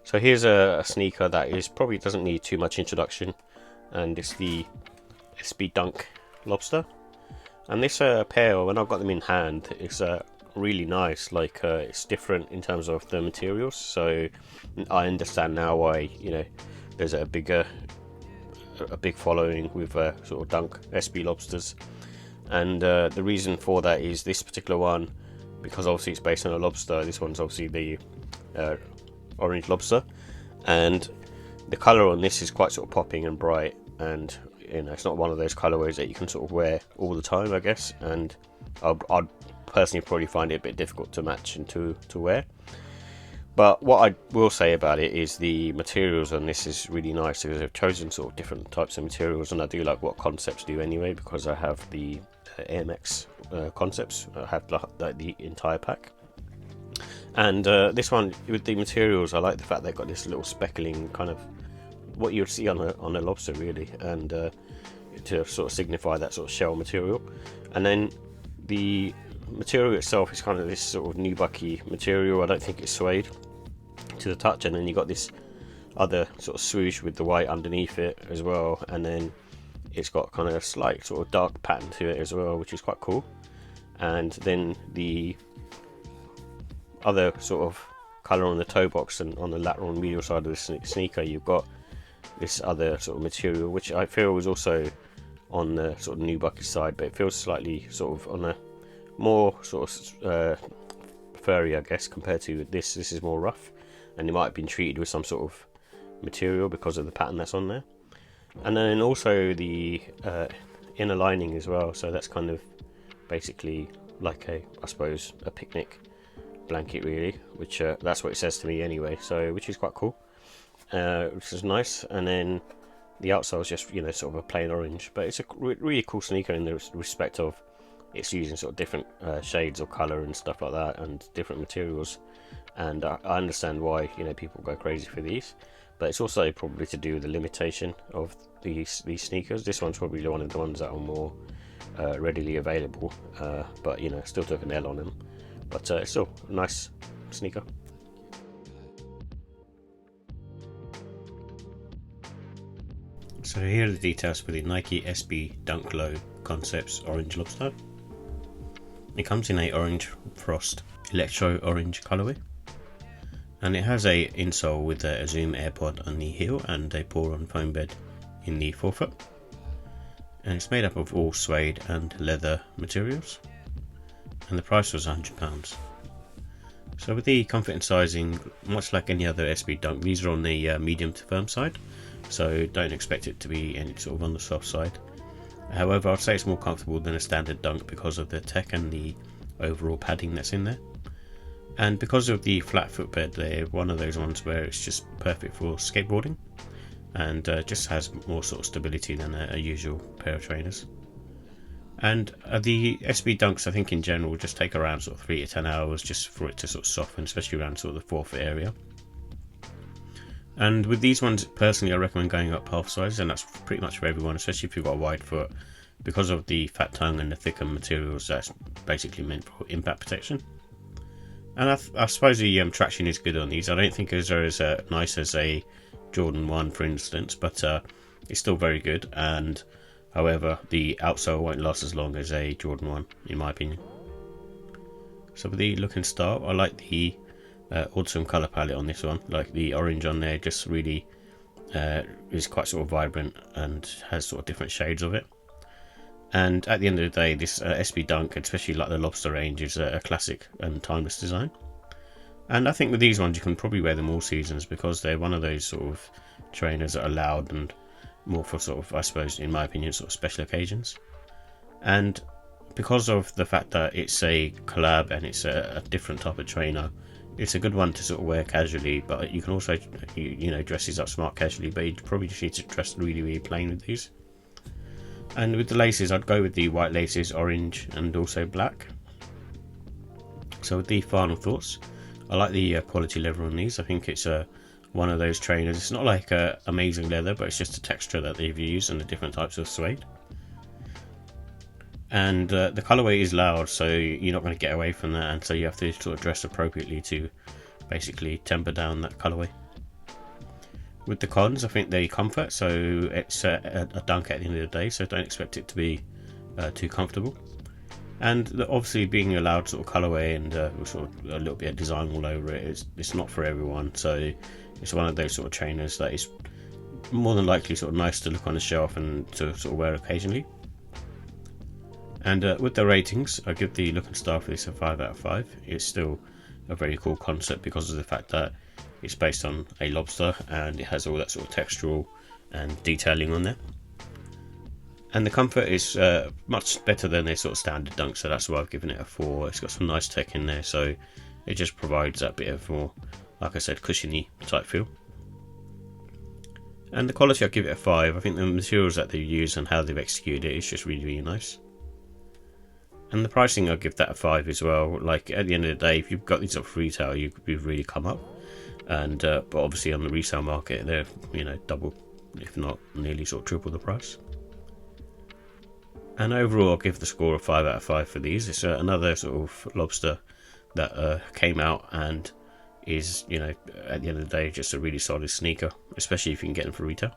So here's a sneaker that is probably doesn't need too much introduction, and it's the SB Dunk Lobster. And this pair, when I got them in hand, it's really nice. Like it's different in terms of the materials. So I understand now why there's a big following with sort of Dunk SB lobsters. And the reason for that is this particular one, because obviously it's based on a lobster. This one's obviously the orange lobster, and the colour on this is quite sort of popping and bright, and it's not one of those colourways that you can sort of wear all the time, I guess. And I'd personally probably find it a bit difficult to match and to wear. But what I will say about it is the materials on this is really nice, because they've chosen sort of different types of materials, and I do like what Concepts do anyway, because I have the AMX Concepts. I have the entire pack. And this one, with the materials, I like the fact they've got this little speckling, kind of what you would see on a lobster, really, and to sort of signify that sort of shell material. And then the material itself is kind of this sort of nubucky material. I don't think it's suede to the touch. And then you got this other sort of swoosh with the white underneath it as well, and then it's got kind of a slight sort of dark pattern to it as well, which is quite cool. And then the other sort of colour on the toe box and on the lateral and medial side of the sneaker, you've got this other sort of material, which I feel was also on the sort of nubucky side, but it feels slightly sort of on a more sort of furry, I guess, compared to this. This is more rough, and it might have been treated with some sort of material because of the pattern that's on there. And then also the inner lining as well, so that's kind of basically like I suppose a picnic blanket, really, which that's what it says to me anyway, so which is quite cool, which is nice. And then the outsole is just sort of a plain orange, but it's a really cool sneaker in the respect of it's using sort of different shades of colour and stuff like that, and different materials. And I understand why people go crazy for these, but it's also probably to do with the limitation of these sneakers. This one's probably one of the ones that are more readily available, but still took an L on them. But it's still a nice sneaker. So here are the details for the Nike SB Dunk Low Concepts Orange Lobster. It comes in a orange frost Electro orange colourway, and it has a insole with a Zoom AirPod on the heel and a pour-on foam bed in the forefoot, and it's made up of all suede and leather materials, and the price was £100. So with the comfort and sizing, much like any other SB Dunk, these are on the medium to firm side, so don't expect it to be any sort of on the soft side. However, I'd say it's more comfortable than a standard Dunk because of the tech and the overall padding that's in there. And because of the flat footbed, they're one of those ones where it's just perfect for skateboarding, and just has more sort of stability than a usual pair of trainers. And the SB Dunks, I think in general, just take around sort of 3 to 10 hours just for it to sort of soften, especially around sort of the forefoot area. And with these ones, personally, I recommend going up half size, and that's pretty much for everyone, especially if you've got a wide foot. Because of the fat tongue and the thicker materials, that's basically meant for impact protection. And I suppose the traction is good on these. I don't think they're as nice as a Jordan 1, for instance, but it's still very good. And however, the outsole won't last as long as a Jordan 1, in my opinion. So with the look and style, I like the autumn colour palette on this one. Like the orange on there just really is quite sort of vibrant and has sort of different shades of it. And at the end of the day, this SB Dunk, especially like the Lobster range, is a classic and timeless design. And I think with these ones you can probably wear them all seasons, because they're one of those sort of trainers that are loud and more for sort of, I suppose, in my opinion, sort of special occasions. And because of the fact that it's a collab and it's a different type of trainer, it's a good one to sort of wear casually, but you can also dress these up smart casually, but you probably just need to dress really plain with these. And with the laces, I'd go with the white laces, orange and also black. So with the final thoughts, I like the quality leather on these. I think it's one of those trainers. It's not like amazing leather, but it's just a texture that they've used and the different types of suede. And the colourway is loud, so you're not going to get away from that, and so you have to sort of dress appropriately to basically temper down that colourway. With the cons, I think the comfort, so it's a dunk at the end of the day, so don't expect it to be too comfortable. And obviously being allowed sort of colorway and sort of a little bit of design all over it, it's not for everyone. So it's one of those sort of trainers that is more than likely sort of nice to look on the shelf and to sort of wear occasionally. And with the ratings, I give the look and style for this a 5 out of 5. It's still a very cool concept because of the fact that it's based on a lobster and it has all that sort of textural and detailing on there. And the comfort is much better than their sort of standard dunk, so that's why I've given it a 4. It's got some nice tech in there, so it just provides that bit of more, like I said, cushiony type feel. And the quality, I give it a 5. I think the materials that they've used and how they've executed it is just really, really nice. And the pricing, I'll give that a 5 as well. Like, at the end of the day, if you've got these off retail, you've really come up. And but obviously on the resale market, they're, you know, double, if not nearly sort of triple the price. And overall, I'll give the score a 5 out of 5 for these. It's another sort of lobster that came out and is, you know, at the end of the day, just a really solid sneaker, especially if you can get them for retail.